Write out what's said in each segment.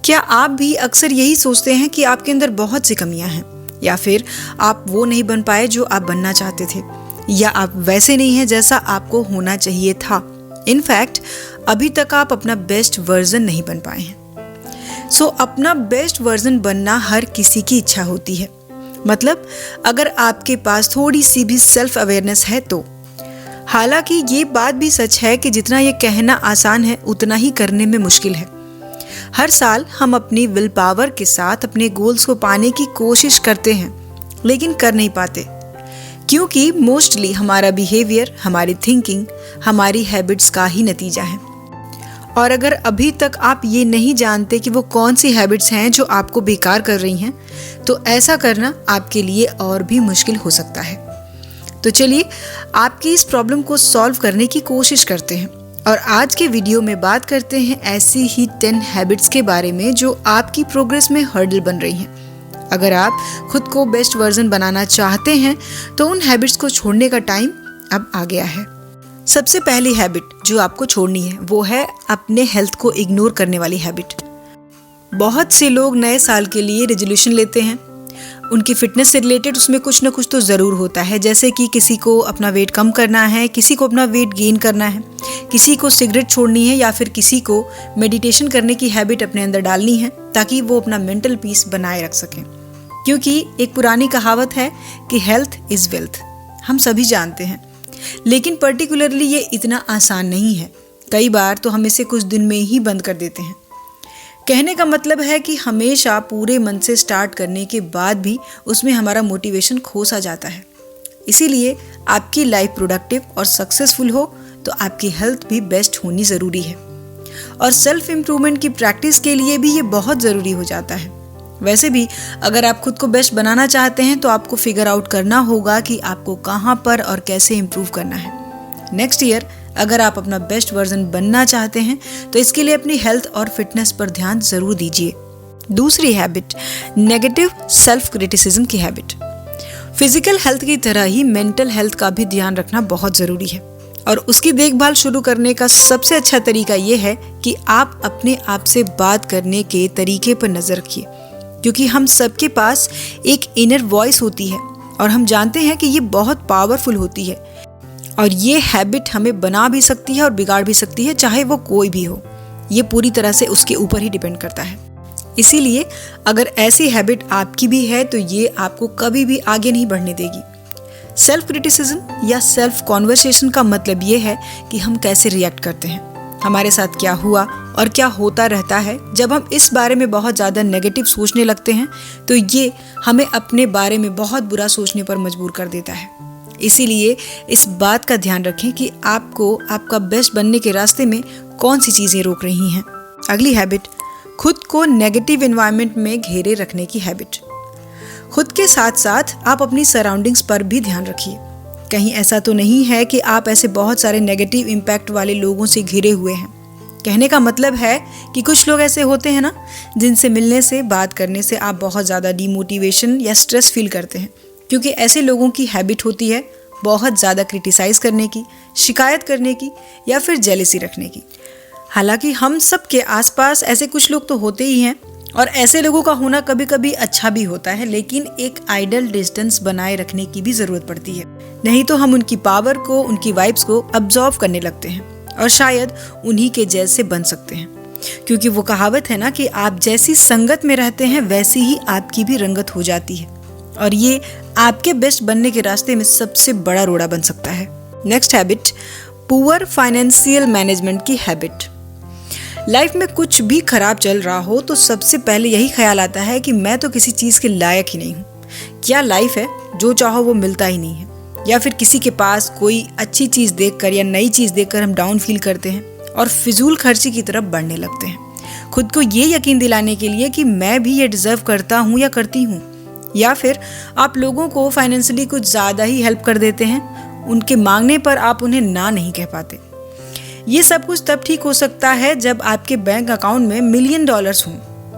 क्या आप भी अक्सर यही सोचते हैं कि आपके अंदर बहुत सी कमियां हैं, या फिर आप वो नहीं बन पाए जो आप बनना चाहते थे, या आप वैसे नहीं हैं जैसा आपको होना चाहिए था। इनफैक्ट अभी तक आप अपना बेस्ट वर्जन नहीं बन पाए हैं। सो अपना बेस्ट वर्जन बनना हर किसी की इच्छा होती है। मतलब अगर आपके पास थोड़ी सी भी सेल्फ अवेयरनेस है तो। हालांकि ये बात भी सच है कि जितना ये कहना आसान है उतना ही करने में मुश्किल है। हर साल हम अपनी विल पावर के साथ अपने गोल्स को पाने की कोशिश करते हैं, लेकिन कर नहीं पाते, क्योंकि मोस्टली हमारा बिहेवियर, हमारी थिंकिंग, हमारी हैबिट्स का ही नतीजा है। और अगर अभी तक आप ये नहीं जानते कि वो कौन सी हैबिट्स हैं जो आपको बेकार कर रही हैं, तो ऐसा करना आपके लिए और भी मुश्किल हो सकता है। तो चलिए आपकी इस प्रॉब्लम को सॉल्व करने की कोशिश करते हैं, और आज के वीडियो में बात करते हैं ऐसी ही 10 हैबिट्स के बारे में जो आपकी प्रोग्रेस में हर्डल बन रही हैं। अगर आप खुद को बेस्ट वर्जन बनाना चाहते हैं तो उन हैबिट्स को छोड़ने का टाइम अब आ गया है। सबसे पहली हैबिट जो आपको छोड़नी है वो है अपने हेल्थ को इग्नोर करने वाली हैबिट। बहुत से लोग नए साल के लिए रेजोल्यूशन लेते हैं। उनकी फिटनेस से रिलेटेड उसमें कुछ ना कुछ तो ज़रूर होता है, जैसे कि किसी को अपना वेट कम करना है, किसी को अपना वेट गेन करना है, किसी को सिगरेट छोड़नी है, या फिर किसी को मेडिटेशन करने की हैबिट अपने अंदर डालनी है ताकि वो अपना मेंटल पीस बनाए रख सकें। क्योंकि एक पुरानी कहावत है कि हेल्थ इज़ वेल्थ, हम सभी जानते हैं, लेकिन पर्टिकुलरली ये इतना आसान नहीं है। कई बार तो हम इसे कुछ दिन में ही बंद कर देते हैं। कहने का मतलब है कि हमेशा पूरे मन से स्टार्ट करने के बाद भी उसमें हमारा मोटिवेशन खो सा जाता है। इसीलिए आपकी लाइफ प्रोडक्टिव और सक्सेसफुल हो तो आपकी हेल्थ भी बेस्ट होनी ज़रूरी है, और सेल्फ इम्प्रूवमेंट की प्रैक्टिस के लिए भी ये बहुत ज़रूरी हो जाता है। वैसे भी अगर आप खुद को बेस्ट बनाना चाहते हैं तो आपको फिगर आउट करना होगा कि आपको कहाँ पर और कैसे इम्प्रूव करना है। नेक्स्ट ईयर अगर आप अपना बेस्ट वर्जन बनना चाहते हैं तो इसके लिए अपनी हेल्थ और फिटनेस पर ध्यान जरूर दीजिए। दूसरी हैबिट, नेगेटिव सेल्फ क्रिटिसिज्म की हैबिट। फिजिकल हेल्थ की तरह ही मेंटल हेल्थ का भी ध्यान रखना बहुत ज़रूरी है, और उसकी देखभाल शुरू करने का सबसे अच्छा तरीका ये है कि आप अपने आप से बात करने के तरीके पर नज़र रखिए। क्योंकि हम सबके पास एक इनर वॉइस होती है और हम जानते हैं कि ये बहुत पावरफुल होती है, और ये हैबिट हमें बना भी सकती है और बिगाड़ भी सकती है, चाहे वो कोई भी हो। ये पूरी तरह से उसके ऊपर ही डिपेंड करता है। इसीलिए अगर ऐसी हैबिट आपकी भी है तो ये आपको कभी भी आगे नहीं बढ़ने देगी। सेल्फ क्रिटिसिज्म या सेल्फ कॉन्वर्सेशन का मतलब ये है कि हम कैसे रिएक्ट करते हैं, हमारे साथ क्या हुआ और क्या होता रहता है। जब हम इस बारे में बहुत ज़्यादा नेगेटिव सोचने लगते हैं तो ये हमें अपने बारे में बहुत बुरा सोचने पर मजबूर कर देता है। इसीलिए इस बात का ध्यान रखें कि आपको आपका बेस्ट बनने के रास्ते में कौन सी चीज़ें रोक रही हैं। अगली हैबिट, खुद को नेगेटिव एनवायरनमेंट में घेरे रखने की हैबिट। खुद के साथ साथ आप अपनी सराउंडिंग्स पर भी ध्यान रखिए। कहीं ऐसा तो नहीं है कि आप ऐसे बहुत सारे नेगेटिव इम्पैक्ट वाले लोगों से घिरे हुए हैं। कहने का मतलब है कि कुछ लोग ऐसे होते हैं ना, जिनसे मिलने से, बात करने से आप बहुत ज़्यादा डिमोटिवेशन या स्ट्रेस फील करते हैं, क्योंकि ऐसे लोगों की हैबिट होती है बहुत ज़्यादा क्रिटिसाइज़ करने की, शिकायत करने की, या फिर जेलसी रखने की। हालांकि हम सब के आसपास ऐसे कुछ लोग तो होते ही हैं, और ऐसे लोगों का होना कभी कभी अच्छा भी होता है, लेकिन एक आइडल डिस्टेंस बनाए रखने की भी ज़रूरत पड़ती है। नहीं तो हम उनकी पावर को, उनकी वाइब्स को अब्जॉर्व करने लगते हैं और शायद उन्हीं के जैसे बन सकते हैं। क्योंकि वो कहावत है ना कि आप जैसी संगत में रहते हैं वैसी ही आपकी भी रंगत हो जाती है, और ये आपके बेस्ट बनने के रास्ते में सबसे बड़ा रोड़ा बन सकता है। Next habit, poor financial management की हैबिट। लाइफ में कुछ भी खराब चल रहा हो तो सबसे पहले यही ख्याल आता है कि मैं तो किसी चीज़ के लायक ही नहीं हूँ। क्या लाइफ है, जो चाहो वो मिलता ही नहीं है। या फिर किसी के पास कोई अच्छी चीज़ देखकर या नई चीज़ देखकर हम डाउन फील करते हैं और फिजूल खर्ची की तरफ बढ़ने लगते हैं, खुद को ये यकीन दिलाने के लिए कि मैं भी ये डिज़र्व करता हूँ या करती हूँ। या फिर आप लोगों को फाइनेंशियली कुछ ज़्यादा ही हेल्प कर देते हैं, उनके मांगने पर आप उन्हें ना नहीं कह पाते। ये सब कुछ तब ठीक हो सकता है जब आपके बैंक अकाउंट में $1 मिलियन हों,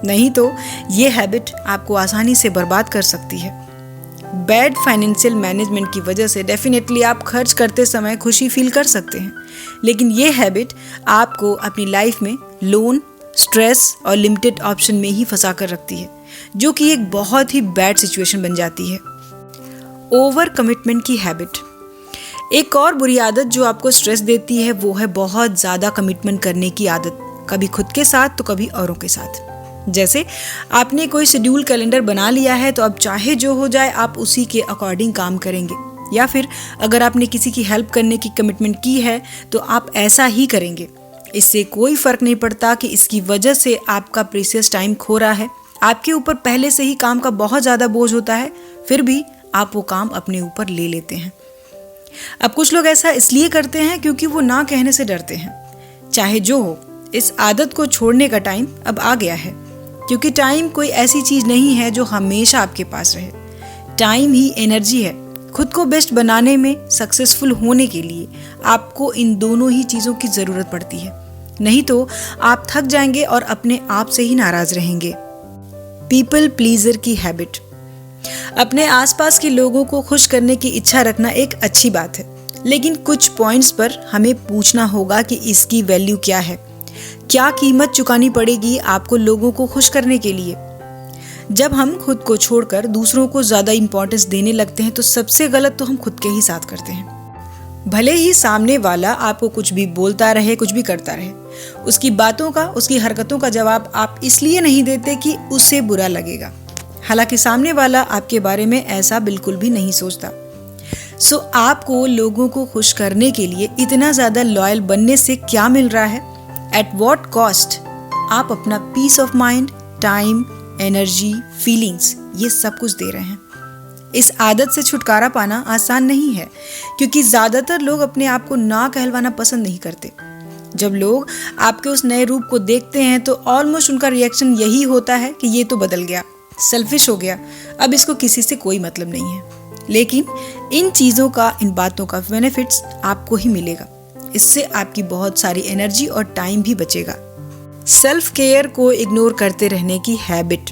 नहीं तो ये हैबिट आपको आसानी से बर्बाद कर सकती है। बैड फाइनेंशियल मैनेजमेंट की वजह से डेफिनेटली आप खर्च करते समय खुशी फील कर सकते हैं, लेकिन ये हैबिट आपको अपनी लाइफ में लोन, स्ट्रेस और लिमिटेड ऑप्शन में ही फंसा कर रखती है, जो कि एक बहुत ही बैड सिचुएशन बन जाती है। ओवर कमिटमेंट की हैबिट। एक और बुरी आदत जो आपको स्ट्रेस देती है वो है बहुत ज़्यादा कमिटमेंट करने की आदत, कभी खुद के साथ तो कभी औरों के साथ। जैसे आपने कोई शेड्यूल कैलेंडर बना लिया है तो अब चाहे जो हो जाए आप उसी के अकॉर्डिंग काम करेंगे, या फिर अगर आपने किसी की हेल्प करने की कमिटमेंट की है तो आप ऐसा ही करेंगे। इससे कोई फ़र्क नहीं पड़ता कि इसकी वजह से आपका प्रीशियस टाइम खो रहा है, आपके ऊपर पहले से ही काम का बहुत ज़्यादा बोझ होता है, फिर भी आप वो काम अपने ऊपर ले लेते हैं। अब कुछ लोग ऐसा इसलिए करते हैं क्योंकि वो ना कहने से डरते हैं। चाहे जो हो, इस आदत को छोड़ने का टाइम अब आ गया है, क्योंकि टाइम कोई ऐसी चीज़ नहीं है जो हमेशा आपके पास रहे। टाइम ही एनर्जी है। खुद को बेस्ट बनाने में, सक्सेसफुल होने के लिए आपको इन दोनों ही चीज़ों की ज़रूरत पड़ती है, नहीं तो आप थक जाएंगे और अपने आप से ही नाराज़ रहेंगे। पीपल प्लीजर की हैबिट। अपने आसपास के लोगों को खुश करने की इच्छा रखना एक अच्छी बात है, लेकिन कुछ पॉइंट्स पर हमें पूछना होगा कि इसकी वैल्यू क्या है। क्या कीमत चुकानी पड़ेगी आपको लोगों को खुश करने के लिए? जब हम खुद को छोड़कर दूसरों को ज़्यादा इंपॉर्टेंस देने लगते हैं तो सबसे गलत तो हम खुद के ही साथ करते हैं। भले ही सामने वाला आपको कुछ भी बोलता रहे, कुछ भी करता रहे, उसकी बातों का, उसकी हरकतों का जवाब आप इसलिए नहीं देते कि उसे बुरा लगेगा, हालांकि सामने वाला आपके बारे में ऐसा बिल्कुल भी नहीं सोचता। सो आपको लोगों को खुश करने के लिए इतना ज़्यादा लॉयल बनने से क्या मिल रहा है? At what cost? आप अपना peace of mind, time, energy, feelings, ये सब कुछ दे रहे हैं। इस आदत से छुटकारा पाना आसान नहीं है, क्योंकि ज़्यादातर लोग अपने आप को ना कहलवाना पसंद नहीं करते। जब लोग आपके उस नए रूप को देखते हैं तो ऑलमोस्ट उनका रिएक्शन यही होता है कि ये तो बदल गया, सेल्फिश हो गया, अब इसको किसी से कोई मतलब नहीं है। लेकिन इन चीज़ों का, इन बातों का बेनिफिट्स आपको ही मिलेगा। इससे आपकी बहुत सारी एनर्जी और टाइम भी बचेगा। सेल्फ केयर को इग्नोर करते रहने की हैबिट।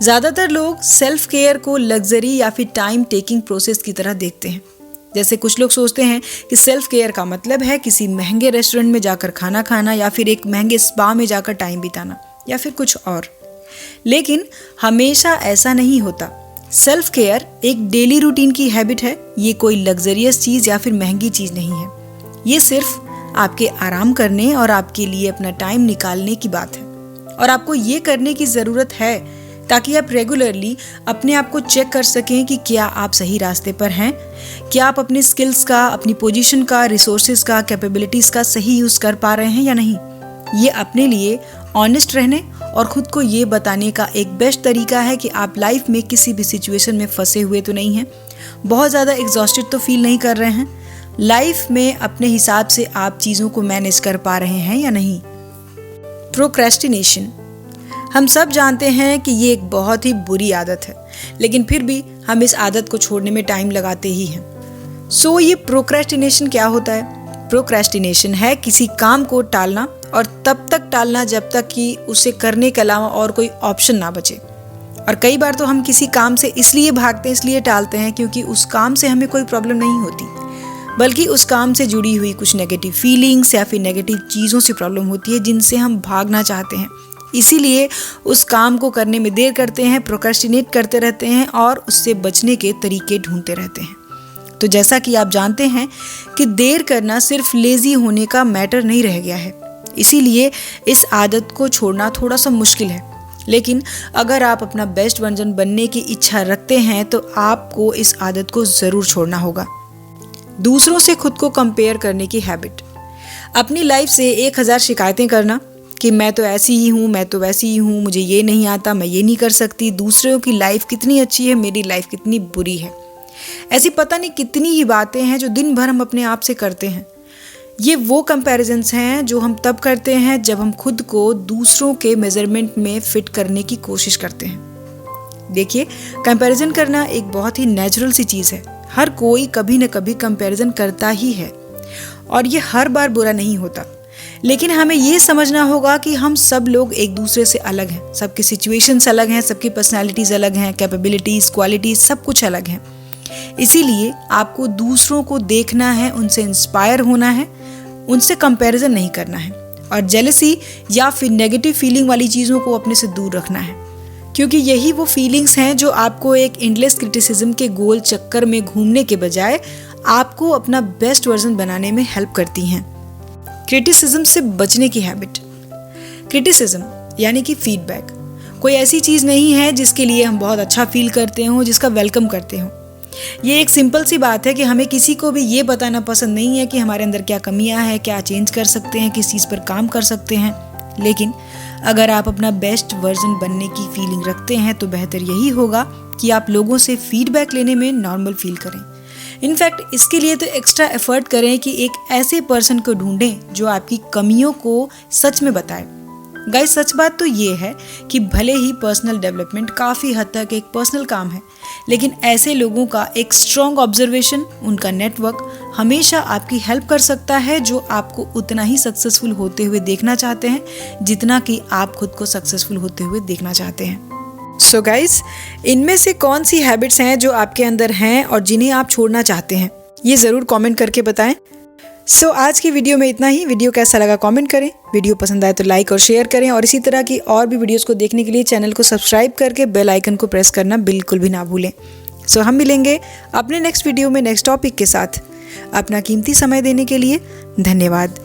ज़्यादातर लोग सेल्फ केयर को लग्जरी या फिर टाइम टेकिंग प्रोसेस की तरह देखते हैं। जैसे कुछ लोग सोचते हैं कि सेल्फ केयर का मतलब है किसी महंगे रेस्टोरेंट में जाकर खाना खाना, या फिर एक महंगे स्पा में जाकर टाइम बिताना, या फिर कुछ और। लेकिन हमेशा ऐसा नहीं होता। सेल्फ केयर एक डेली रूटीन की हैबिट है। ये कोई लग्जरियस चीज़ या फिर महंगी चीज़ नहीं है। ये सिर्फ आपके आराम करने और आपके लिए अपना टाइम निकालने की बात है, और आपको ये करने की ज़रूरत है ताकि आप रेगुलरली अपने आप को चेक कर सकें कि क्या आप सही रास्ते पर हैं, क्या आप अपने स्किल्स का, अपनी पोजीशन का, रिसोर्सेज का, कैपेबिलिटीज़ का सही यूज़ कर पा रहे हैं या नहीं। ये अपने लिए ऑनेस्ट रहने और खुद को ये बताने का एक बेस्ट तरीका है कि आप लाइफ में किसी भी सिचुएशन में फंसे हुए तो नहीं हैं, बहुत ज़्यादा एग्जॉस्टेड तो फील नहीं कर रहे हैं, लाइफ में अपने हिसाब से आप चीज़ों को मैनेज कर पा रहे हैं या नहीं। प्रोक्रेस्टिनेशन। हम सब जानते हैं कि ये एक बहुत ही बुरी आदत है, लेकिन फिर भी हम इस आदत को छोड़ने में टाइम लगाते ही हैं। सो ये प्रोक्रेस्टिनेशन क्या होता है? प्रोक्रेस्टिनेशन है किसी काम को टालना, और तब तक टालना जब तक कि उसे करने के अलावा और कोई ऑप्शन ना बचे। और कई बार तो हम किसी काम से इसलिए भागते हैं, इसलिए टालते हैं क्योंकि उस काम से हमें कोई प्रॉब्लम नहीं होती, बल्कि उस काम से जुड़ी हुई कुछ नेगेटिव फीलिंग्स या फिर नेगेटिव चीज़ों से प्रॉब्लम होती है जिनसे हम भागना चाहते हैं। इसीलिए उस काम को करने में देर करते हैं, प्रोक्रेस्टिनेट करते रहते हैं और उससे बचने के तरीके ढूंढते रहते हैं। तो जैसा कि आप जानते हैं कि देर करना सिर्फ लेज़ी होने का मैटर नहीं रह गया है, इसीलिए इस आदत को छोड़ना थोड़ा सा मुश्किल है। लेकिन अगर आप अपना बेस्ट वर्जन बनने की इच्छा रखते हैं तो आपको इस आदत को ज़रूर छोड़ना होगा। दूसरों से खुद को कंपेयर करने की हैबिट। अपनी लाइफ से 1000 शिकायतें करना कि मैं तो ऐसी ही हूँ, मैं तो वैसी ही हूँ, मुझे ये नहीं आता, मैं ये नहीं कर सकती, दूसरों की लाइफ कितनी अच्छी है, मेरी लाइफ कितनी बुरी है। ऐसी पता नहीं कितनी ही बातें हैं जो दिन भर हम अपने आप से करते हैं। ये वो कंपैरिजन्स हैं जो हम तब करते हैं जब हम खुद को दूसरों के मेजरमेंट में फिट करने की कोशिश करते हैं। देखिए, कंपैरिजन करना एक बहुत ही नेचुरल सी चीज़ है। हर कोई कभी न कभी कंपैरिजन करता ही है और ये हर बार बुरा नहीं होता। लेकिन हमें ये समझना होगा कि हम सब लोग एक दूसरे से अलग हैं, सबकी सिचुएशंस अलग हैं, सबकी पर्सनालिटीज़ अलग हैं, कैपेबिलिटीज़, क्वालिटीज़ सब कुछ अलग हैं। इसीलिए आपको दूसरों को देखना है, उनसे इंस्पायर होना है, उनसे कंपैरिजन नहीं करना है। और जेलसी या फिर नेगेटिव फीलिंग वाली चीज़ों को अपने से दूर रखना है, क्योंकि यही वो फीलिंग्स हैं जो आपको एक एंडलेस क्रिटिसिज्म के गोल चक्कर में घूमने के बजाय आपको अपना बेस्ट वर्जन बनाने में हेल्प करती हैं। क्रिटिसिज्म से बचने की हैबिट। क्रिटिसिज्म यानी कि फीडबैक कोई ऐसी चीज़ नहीं है जिसके लिए हम बहुत अच्छा फील करते हों, जिसका वेलकम करते हों। ये एक सिंपल सी बात है कि हमें किसी को भी ये बताना पसंद नहीं है कि हमारे अंदर क्या कमियां हैं, क्या चेंज कर सकते हैं, किस चीज़ पर काम कर सकते हैं। लेकिन अगर आप अपना बेस्ट वर्जन बनने की फीलिंग रखते हैं तो बेहतर यही होगा कि आप लोगों से फीडबैक लेने में नॉर्मल फील करें। इनफैक्ट इसके लिए तो एक्स्ट्रा एफर्ट करें कि एक ऐसे पर्सन को ढूंढें जो आपकी कमियों को सच में बताए। गाइस, सच बात तो ये है कि भले ही पर्सनल डेवलपमेंट काफ़ी हद तक एक पर्सनल काम है, लेकिन ऐसे लोगों का एक स्ट्रॉन्ग ऑब्जर्वेशन, उनका नेटवर्क हमेशा आपकी हेल्प कर सकता है, जो आपको उतना ही सक्सेसफुल होते हुए देखना चाहते हैं जितना कि आप खुद को सक्सेसफुल होते हुए देखना चाहते हैं। सो गाइस, इनमें से कौन सी हैबिट्स हैं जो आपके अंदर हैं और जिन्हें आप छोड़ना चाहते हैं, ये ज़रूर कमेंट करके बताएं। सो आज की वीडियो में इतना ही। वीडियो कैसा लगा कमेंट करें, वीडियो पसंद आए तो लाइक और शेयर करें, और इसी तरह की और भी वीडियोस को देखने के लिए चैनल को सब्सक्राइब करके बेल आइकन को प्रेस करना बिल्कुल भी ना भूलें। सो हम मिलेंगे अपने नेक्स्ट वीडियो में नेक्स्ट टॉपिक के साथ। अपना कीमती समय देने के लिए धन्यवाद।